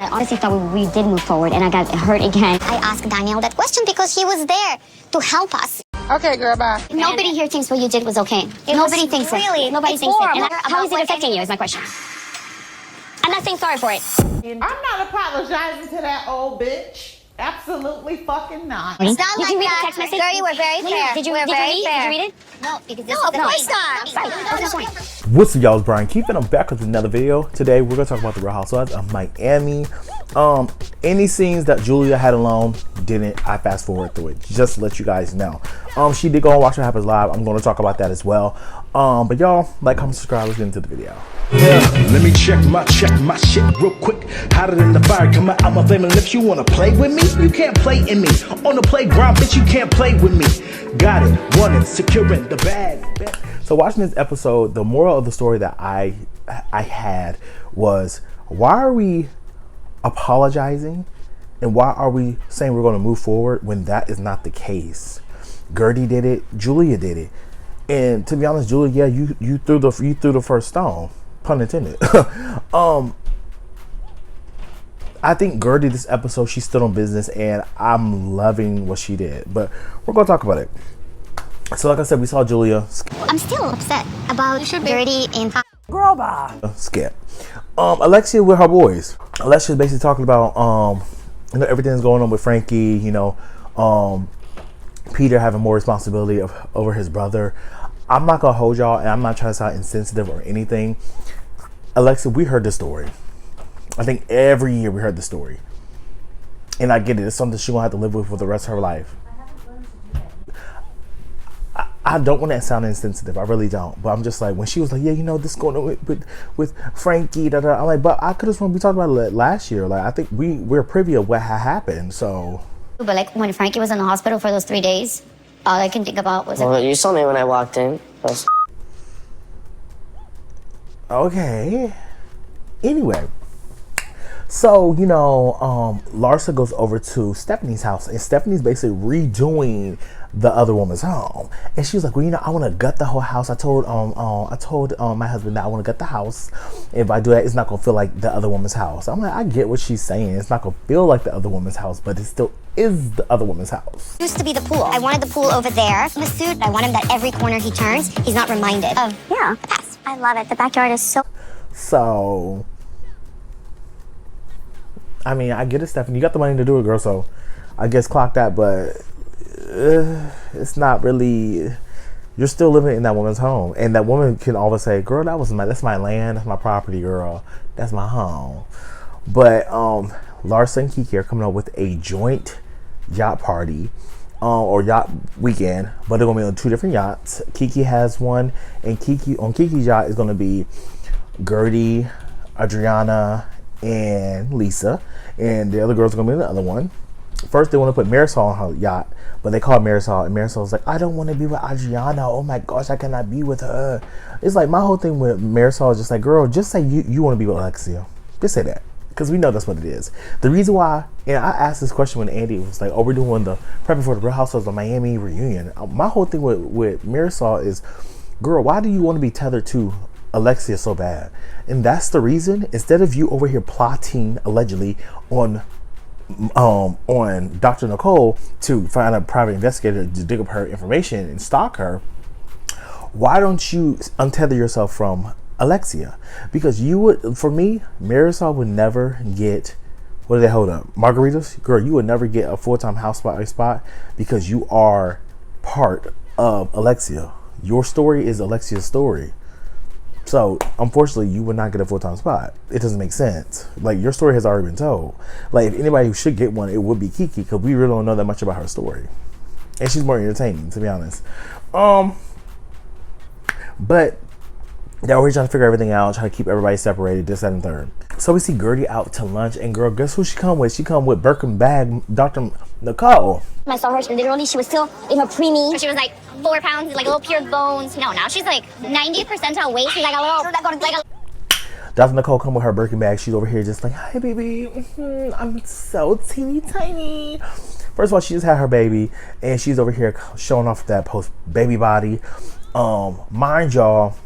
I honestly thought we did move forward, and I got hurt again. I asked Daniel that question because he was there to help us. Okay, girl, bye. Nobody here thinks what you did was okay. Nobody thinks really, it. Nobody it's thinks horrible. it. And how is it affecting you is my question. I'm not saying sorry for it. I'm not apologizing to that old bitch. Absolutely fucking not. It's not Did like you read that. the text message? Gertie, we're very fair. Did you We're read very it? fair. Did you read it? No, because this is the of course not. Right. That's the point. What's up, y'all? It's Brian Keith, and I'm back with another video. Today, we're gonna talk about the Real Housewives of Miami. Any scenes that Julia had alone didn't. I fast forward through it just to let you guys know. She did go and watch What Happens Live. I'm gonna talk about that as well. But y'all, like, comment, subscribe. Let's get into the video. Yeah, let me check my shit real quick. Hotter than the fire coming out my flaming lips. You wanna play with me? You can't play in me. On the playground, bitch, you can't play with me. Got it, want it, securing the bag. So watching this episode, the moral of the story that I had was, why are we apologizing and why are we saying we're going to move forward when that is not the case? Gertie did it, Julia did it, and to be honest, Julia, yeah, you threw the first stone, pun intended. I think Gertie, this episode, she stood on business, and I'm loving what she did. But we're gonna talk about it. So like I said, we saw Julia I'm still upset about Gertie and Girl, bye. skip. Alexia with her boys. Alexia's basically talking about you know, everything's going on with Frankie. You know, Peter having more responsibility over his brother. I'm not gonna hold y'all, and I'm not trying to sound insensitive or anything. Alexia, we heard the story. I think every year we heard the story, and I get it. It's something she's gonna have to live with for the rest of her life. I don't want to sound insensitive. I really don't. But I'm just like, when she was like, yeah, you know, this going on with Frankie, da, da. I'm like, but I could have sworn we talked about it last year. Like, I think we're privy of what had happened. So, But like when Frankie was in the hospital for those 3 days, all I can think about was Well, you saw me when I walked in. okay. Anyway. So, you know, Larsa goes over to Stephanie's house, and Stephanie's basically redoing the other woman's home. And she was like, well, you know, I want to gut the whole house. I told my husband that I want to gut the house. If I do that, it's not going to feel like the other woman's house. I'm like, I get what she's saying. It's not going to feel like the other woman's house, but it still is the other woman's house. used to be the pool. I wanted the pool over there. Masood, I want him that every corner he turns, he's not reminded of the past. I love it. The backyard is So, I mean, I get it, Stephanie. You got the money to do it, girl. So, I guess clock that. But it's not really. You're still living in that woman's home, and that woman can always say, "Girl, that's my land. That's my property, girl. That's my home." But Larsa and Kiki are coming up with a joint yacht party, or yacht weekend. But they're gonna be on 2 different yachts. Kiki has one, and Kiki's yacht is gonna be Gertie, Adriana, and Lisa, and the other girls are gonna be in the other one. First, they want to put Marisol on her yacht, but they call Marisol, and Marisol's like, I don't want to be with Adriana. Oh my gosh, I cannot be with her. It's like, my whole thing with Marisol is just like, girl, just say you want to be with Alexia. Just say that, because we know that's what it is. The reason why, and I asked this question when Andy was like, oh, we're doing the prepping for the Real Housewives of Miami reunion. My whole thing with Marisol is, girl, why do you want to be tethered to Alexia so bad? And that's the reason. Instead of you over here plotting allegedly on Dr. Nicole to find a private investigator to dig up her information and stalk her, why don't you untether yourself from Alexia? Because you would, for me, Marisol would never get, what do they hold up, margaritas? Girl, you would never get a full-time house spot because you are part of Alexia. Your story is Alexia's story. So, unfortunately, you would not get a full-time spot. It doesn't make sense. Like, your story has already been told. Like, if anybody who should get one, it would be Kiki, because we really don't know that much about her story. And she's more entertaining, to be honest. But they're always trying to figure everything out, trying to keep everybody separated, this, that, and third. So we see Gertie out to lunch, and girl, guess who she come with? She come with Birkin bag, Dr. Nicole. I saw her, literally, she was still in her preemie. She was like 4 pounds, like little pure bones. No, now she's like 90 percentile weight. She's like a little, Dr. Nicole come with her Birkin bag. She's over here just like, hi, baby. I'm so teeny tiny. First of all, she just had her baby, and she's over here showing off that post-baby body. Mind y'all,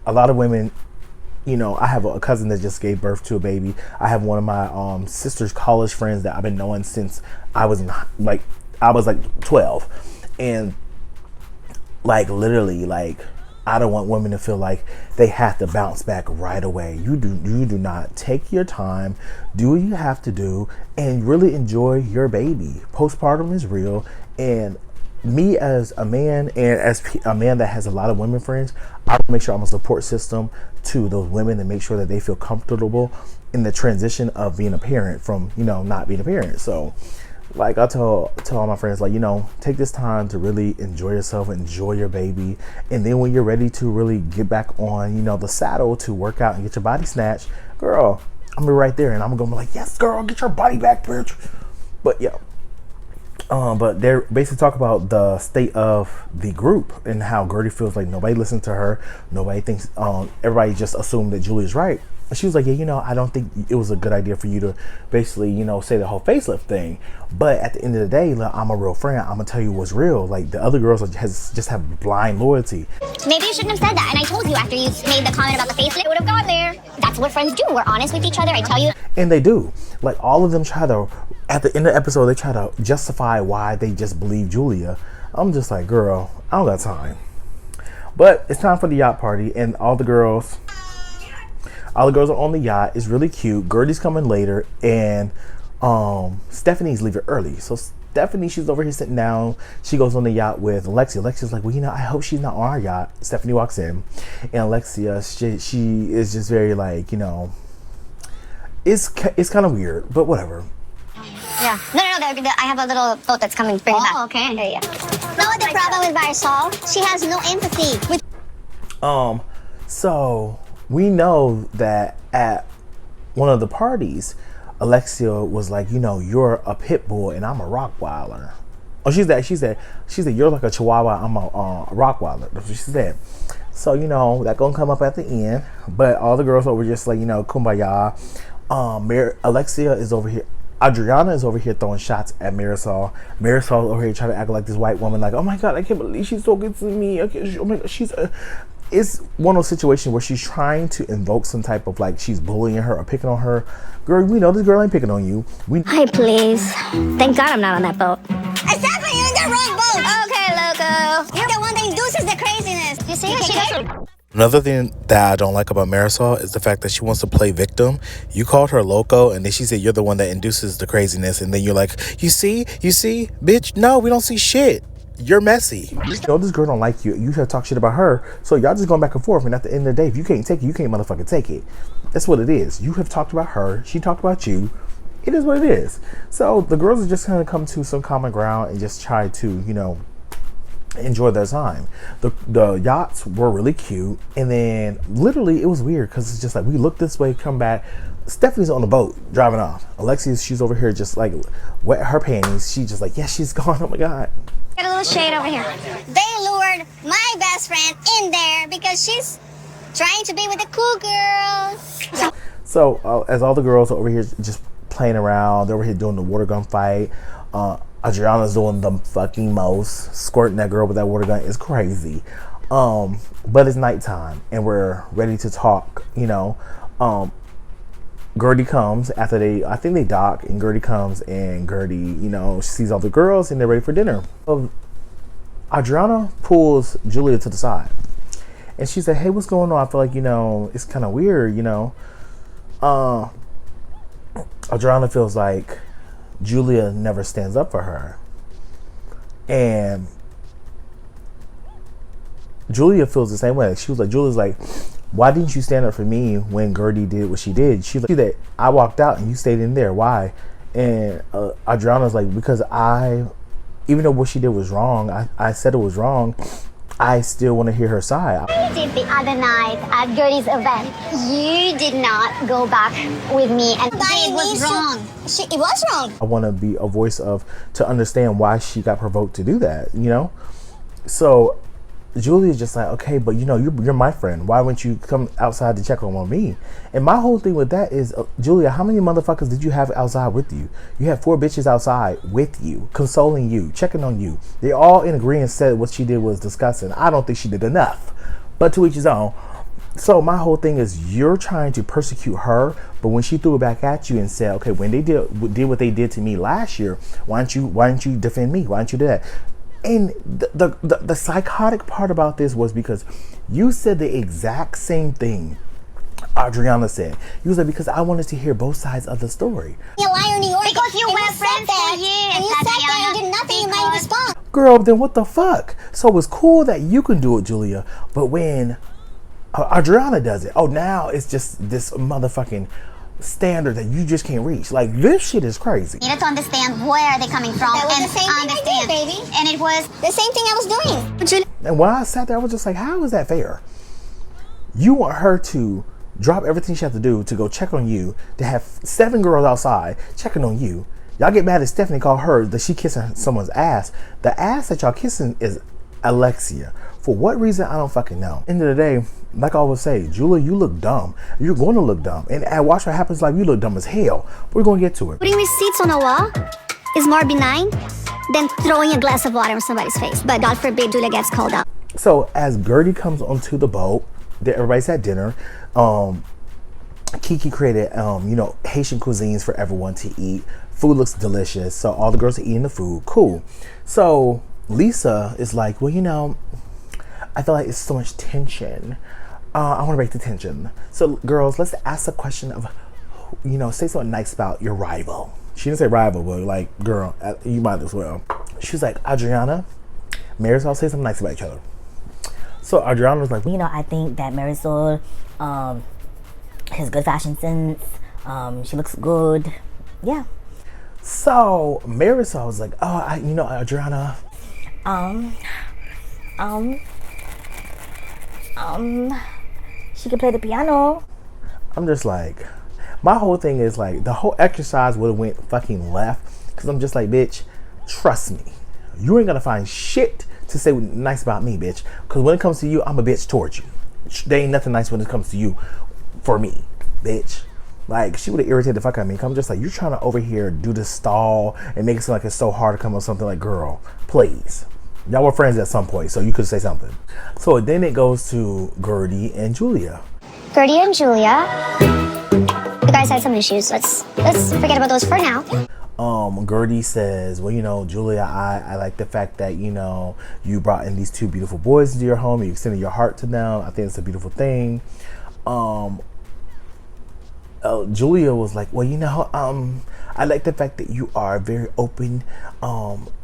a lot of women, you know, I have a cousin that just gave birth to a baby. I have one of my sister's college friends that I've been knowing since I was like 12, and like literally, like, I don't want women to feel like they have to bounce back right away. You do not. Take your time, do what you have to do, and really enjoy your baby. Postpartum is real, and me as a man, and as a man that has a lot of women friends, I want to make sure I'm a support system to those women and make sure that they feel comfortable in the transition of being a parent from, you know, not being a parent. So like I tell all my friends, like, you know, take this time to really enjoy yourself, enjoy your baby, and then when you're ready to really get back on, you know, the saddle to work out and get your body snatched, girl, I'm gonna be right there, and I'm gonna be like, yes, girl, get your body back, bitch. But yeah, but they're basically talking about the state of the group and how Gertie feels like nobody listens to her, nobody thinks, everybody just assumed that Julie's right. And she was like, yeah, you know, I don't think it was a good idea for you to basically, you know, say the whole facelift thing. But at the end of the day, like, I'm a real friend. I'm gonna tell you what's real. Like, the other girls just have blind loyalty. Maybe you shouldn't have said that. And I told you after you made the comment about the facelift, it would have gone there. That's what friends do. We're honest with each other. I tell you. And they do. Like, all of them try to, at the end of the episode, they try to justify why they just believe Julia. I'm just like, girl, I don't got time. But it's time for the yacht party, and all the girls are on the yacht. It's really cute. Gertie's coming later, and Stephanie's leaving early. So Stephanie, she's over here sitting down. She goes on the yacht with Alexia. Alexia's like, well, you know, I hope she's not on our yacht. Stephanie walks in, and Alexia, she is just very like, you know, it's kind of weird, but whatever. Yeah. No, I have a little boat that's coming. Bring it back. Okay. Yeah. Know what the problem with Marisol? She has no empathy. So we know that at one of the parties, Alexia was like, you know, you're a pit bull and I'm a Rottweiler. Oh, she said, you're like a Chihuahua, I'm a Rottweiler. That's what she said. So, you know, that gonna come up at the end. But all the girls over just like, you know, kumbaya. Alexia is over here. Adriana is over here throwing shots at Marisol. Marisol over here trying to act like this white woman, like, oh my God, I can't believe she's so good to me. Oh my God, it's one of those situations where she's trying to invoke some type of like she's bullying her or picking on her. Girl, we know this girl ain't picking on you. Hi, please. Thank God I'm not on that boat. Stephanie, you're in the wrong boat. Okay, loco. You're the one that induces the craziness. You see? She doesn't. Another thing that I don't like about Marisol is the fact that she wants to play victim. You called her loco, and then she said you're the one that induces the craziness, and then you're like, you see, bitch, no, we don't see shit. You're messy. You know this girl don't like you. You have talked shit about her, so y'all just going back and forth, and at the end of the day, if you can't take it, you can't motherfucking take it. That's what it is. You have talked about her, she talked about you. It is what it is. So the girls are just gonna come to some common ground and just try to, you know, enjoy their time. The yachts were really cute, and then literally it was weird because it's just like we look this way, come back. Stephanie's on the boat driving off. Alexia, she's over here just like wet her panties. She's just like, yes, she's gone. Oh my God. Get a little shade over here. They lured my best friend in there because she's trying to be with the cool girls. So as all the girls are over here just playing around, they're over here doing the water gun fight. Adriana's doing the fucking most. Squirting that girl with that water gun is crazy. But it's nighttime and we're ready to talk, you know. Gertie comes after I think they dock, and Gertie comes, and Gertie, you know, she sees all the girls and they're ready for dinner. Adriana pulls Julia to the side and she said, hey, what's going on? I feel like, you know, it's kind of weird, you know. Adriana feels like Julia never stands up for her, and Julia feels the same way. She was like, Julia's like, why didn't you stand up for me when Gertie did what she did? She's like, that I walked out and you stayed in there. Why? And Adriana's like, because even though what she did was wrong, I said it was wrong, I still want to hear her side. I did the other night at Gertie's event. You did not go back with me, and it was wrong. It was wrong. I want to be a voice to understand why she got provoked to do that, you know? So Julia's just like, okay, but you know, you're my friend. Why wouldn't you come outside to check on me? And my whole thing with that is, Julia, how many motherfuckers did you have outside with you? You had 4 bitches outside with you, consoling you, checking on you. They all in agreement said what she did was disgusting. I don't think she did enough, but to each his own. So my whole thing is you're trying to persecute her, but when she threw it back at you and said, okay, when they did what they did to me last year, why don't you defend me? Why don't you do that? And the psychotic part about this was because you said the exact same thing Adriana said. You was like, because I wanted to hear both sides of the story. You liar, New York. Because you were friends for years. And you sat there and did nothing in my response. Girl, then what the fuck? So it's cool that you can do it, Julia, but when Adriana does it, oh, now it's just this motherfucking standard that you just can't reach. Like, this shit is crazy. You need to understand where are they coming from. That was the same thing I did, baby. And it was the same thing I was doing. And when I sat there, I was just like, how is that fair? You want her to drop everything she has to do to go check on you, to have 7 girls outside checking on you. Y'all get mad at Stephanie, call her that she kissing someone's ass. The ass that y'all kissing is Alexia. For what reason, I don't fucking know. End of the day, like I always say, Julia, you look dumb. You're going to look dumb. And at Watch What Happens Live, you look dumb as hell. We're going to get to it. Putting receipts on a wall is more benign than throwing a glass of water on somebody's face. But God forbid Julia gets called out. So as Gertie comes onto the boat, everybody's at dinner. Kiki created, Haitian cuisines for everyone to eat. Food looks delicious. So all the girls are eating the food. Cool. So Lisa is like, well, I feel like it's so much tension. I want to break the tension. So girls, let's ask a question of, say something nice about your rival. She didn't say rival, but like, girl, you might as well. She was like, Adriana, Marisol, say something nice about each other. So Adriana was like, I think that Marisol has good fashion sense. She looks good. Yeah. So Marisol was like, oh, Adriana. She can play the piano. I'm just like, my whole thing is like, the whole exercise would have went fucking left. Cause I'm just like, bitch, trust me. You ain't gonna find shit to say nice about me, bitch. Cause when it comes to you, I'm a bitch towards you. There ain't nothing nice when it comes to you for me, bitch. Like, she would have irritated the fuck out of me. I'm just like, you're trying to over here do this stall and make it seem like it's so hard to come up with something. Like, girl, please. Y'all were friends at some point, so you could say something. So then it goes to Gertie and Julia. Gertie and Julia, you guys had some issues. Let's forget about those for now. Gertie says, well, Julia, I like the fact that, you brought in these 2 beautiful boys into your home. You extended your heart to them. I think it's a beautiful thing. Julia was like, well, I like the fact that you are very open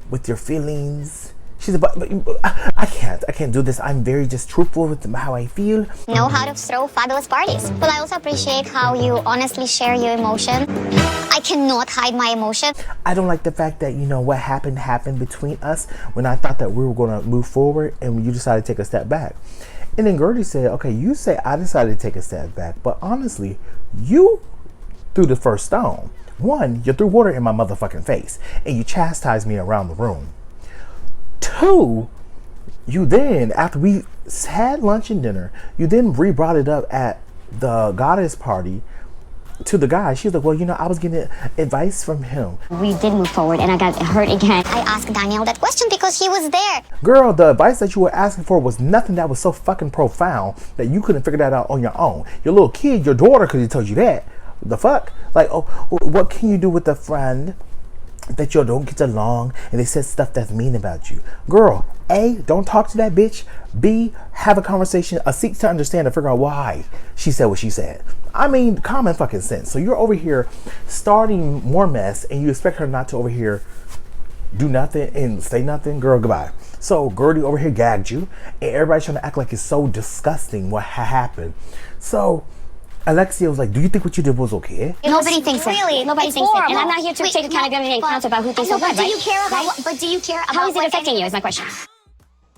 with your feelings. She's about, I can't do this. I'm very just truthful with how I feel. Know how to throw fabulous parties. But I also appreciate how you honestly share your emotion. I cannot hide my emotion. I don't like the fact that, what happened between us when I thought that we were going to move forward and you decided to take a step back. And then Gertie said, okay, you say I decided to take a step back, but honestly, you threw the first stone. 1, you threw water in my motherfucking face and you chastised me around the room. 2, you then, after we had lunch and dinner, you then brought it up at the goddess party to the guy. She was like, well, I was getting advice from him. We did move forward and I got hurt again. I asked Daniel that question because he was there. Girl, the advice that you were asking for was nothing that was so fucking profound that you couldn't figure that out on your own. Your little kid, your daughter could have told you that. The fuck? Like, oh, what can you do with a friend that you don't get along and they said stuff that's mean about you? Girl, A, don't talk to that bitch. B, have a conversation, seek to understand and figure out why she said what she said. I mean, common fucking sense. So you're over here starting more mess and you expect her not to over here do nothing and say nothing? Girl, goodbye. So Gertie over here gagged you and everybody's trying to act like it's so disgusting what happened. So Alexia was like, do you think what you did was okay? Nobody thinks it. Nobody thinks it. And I'm not here to take accountability and account about who thinks so bad, But do you care about How is it affecting you is my question.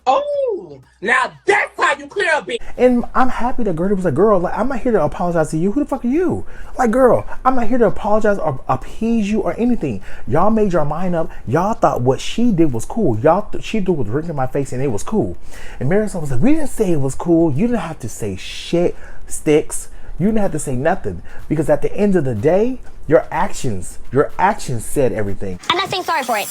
Oh, now that's how you clear a bitch. And I'm happy that Gertie was like, girl, like, I'm not here to apologize to you. Who the fuck are you? Like, girl, I'm not here to apologize or appease you or anything. Y'all made your mind up. Y'all thought what she did was cool. She did was drinking my face and it was cool. And Marisol was like, we didn't say it was cool. You didn't have to say shit, sticks. You didn't have to say nothing because at the end of the day, your actions said everything. I'm not saying sorry for it.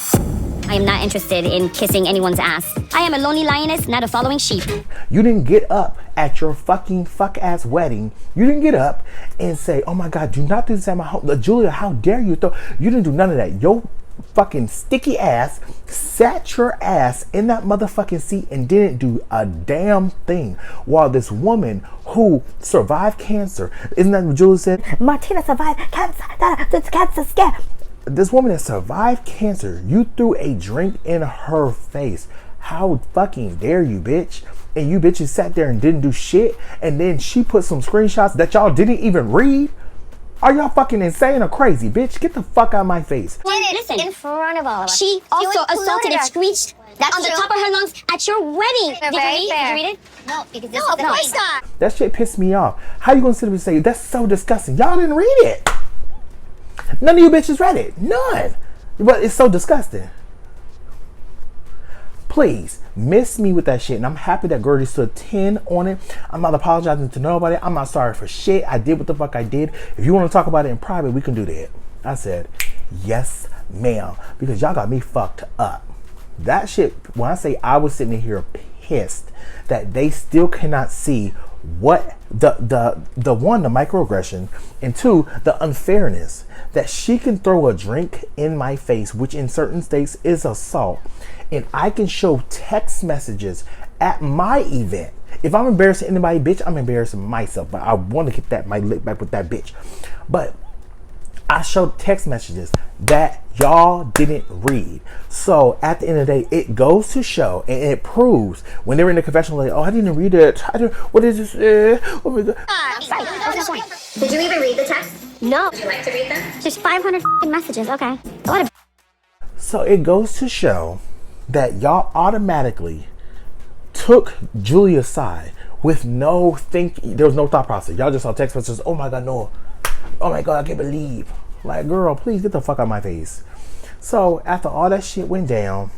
I am not interested in kissing anyone's ass. I am a lonely lioness, not a following sheep. You didn't get up at your fucking fuck-ass wedding. You didn't get up and say, oh my God, do not do this at my home. Julia, how dare you? You didn't do none of that. Your fucking sticky ass sat your ass in that motherfucking seat and didn't do a damn thing. While this woman who survived cancer, isn't that what Julia said? Martina survived cancer. This cancer scare. This woman that survived cancer, you threw a drink in her face. How fucking dare you, bitch? And you bitches sat there and didn't do shit. And then she put some screenshots that y'all didn't even read. Are y'all fucking insane or crazy, bitch? Get the fuck out of my face. Listen, In front of all of us. she also assaulted and us. screeched on the top of her lungs at your wedding. Did you read it? No, because this is the place. That shit pissed me off. How you gonna sit there and say, that's so disgusting? Y'all didn't read it. None of you bitches read it. None. But it's so disgusting. Please, miss me with that shit. And I'm happy that Gertie stood 10 on it. I'm not apologizing to nobody. I'm not sorry for shit. I did what the fuck I did. If you want to talk about it in private, we can do that. I said, yes, ma'am. Because y'all got me fucked up. That shit, when I say I was sitting in here pissed that they still cannot see what the one, the microaggression, and two, the unfairness that she can throw a drink in my face, which in certain states is assault, and I can show text messages at my event. If I'm embarrassing anybody, bitch, I'm embarrassing myself. But I want to get my lick back with that bitch. But I showed text messages that y'all didn't read. So at the end of the day, it goes to show and it proves when they're in the confessional, like, oh, I didn't read it. What is this? Oh my God. Did you even read the text? No. Would you like to read them? Just 500 messages. Okay. What a So it goes to show that y'all automatically took Julia's side with no thinking. There was no thought process. Y'all just saw text messages. Oh my God, no. Oh my God, I can't believe. Like, girl, please get the fuck out of my face. So after all that shit went down,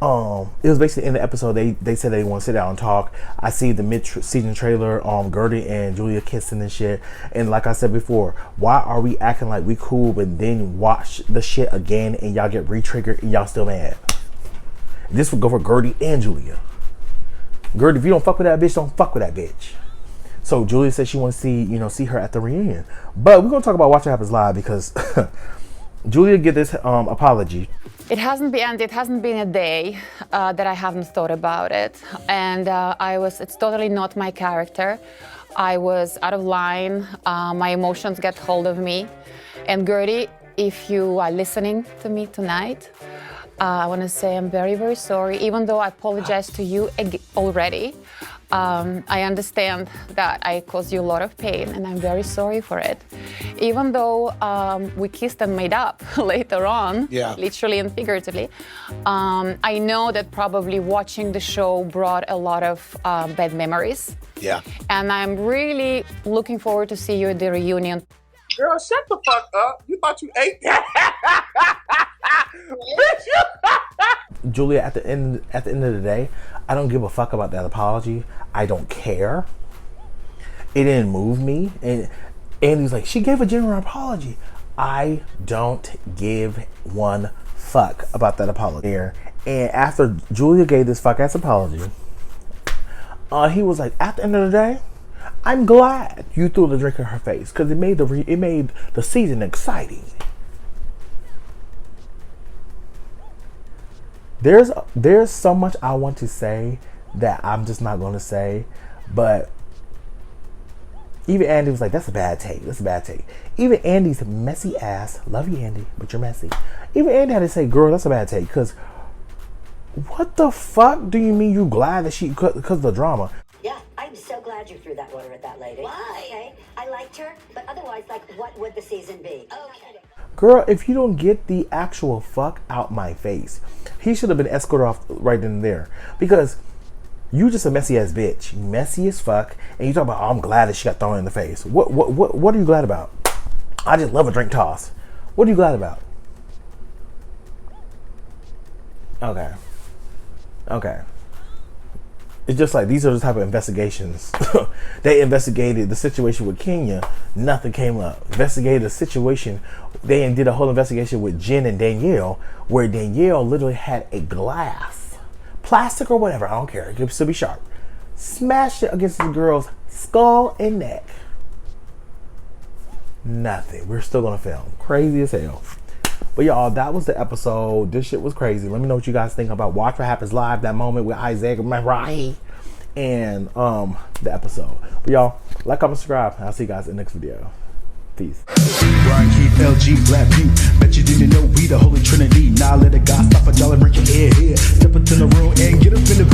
it was basically in the episode they said they want to sit down and talk. I see the mid-season trailer, Gertie and Julia kissing and shit. And like I said before, why are we acting like we cool but then watch the shit again and y'all get re-triggered and y'all still mad? This would go for Gertie and Julia. Gertie, if you don't fuck with that bitch, don't fuck with that bitch. So Julia said she wants to see her at the reunion. But we're gonna talk about Watch What Happens Live because Julia get this apology. It hasn't been a day that I haven't thought about it. And it's totally not my character. I was out of line. My emotions get hold of me. And Gertie, if you are listening to me tonight, I want to say I'm very, very sorry. Even though I apologized to you already, I understand that I caused you a lot of pain and I'm very sorry for it. Even though we kissed and made up later on, literally and figuratively, I know that probably watching the show brought a lot of bad memories. Yeah. And I'm really looking forward to see you at the reunion. Girl, shut the fuck up. You thought you ate that? Bitch, Julia, at the end of the day, I don't give a fuck about that apology. I don't care. It didn't move me. And Andy's like, she gave a genuine apology. I don't give one fuck about that apology. And after Julia gave this fuck ass apology, he was like, at the end of the day, I'm glad you threw the drink in her face because it made the season exciting. There's so much I want to say that I'm just not going to say, but even Andy was like, that's a bad take. That's a bad take. Even Andy's messy ass, love you Andy, but you're messy. Even Andy had to say, girl, that's a bad take, because what the fuck do you mean you glad that because of the drama? Yeah, I'm so glad you threw that water at that lady. Why? Okay, I liked her, but otherwise, what would the season be? Okay. Girl, if you don't get the actual fuck out my face, he should have been escorted off right then and there. Because you just a messy ass bitch. Messy as fuck. And you talk about, oh, I'm glad that she got thrown in the face. What are you glad about? I just love a drink toss. What are you glad about? Okay. It's just like these are the type of investigations. They investigated the situation with Kenya, nothing came up. Investigated the situation, they did a whole investigation with Jen and Danielle, where Danielle literally had a glass, plastic or whatever, I don't care, it could still be sharp, smashed it against the girl's skull and neck. Nothing. We're still gonna film. Crazy as hell. But y'all, that was the episode. This shit was crazy. Let me know what you guys think about Watch What Happens Live, that moment with Isaac Marai, and the episode. But y'all, like, comment, subscribe, and I'll see you guys in the next video. Peace. Brian Keith, LG, Black View. Bet you didn't know we the Holy Trinity. Now let a guy stop a y'all and break your head here. Step into the room and get up in the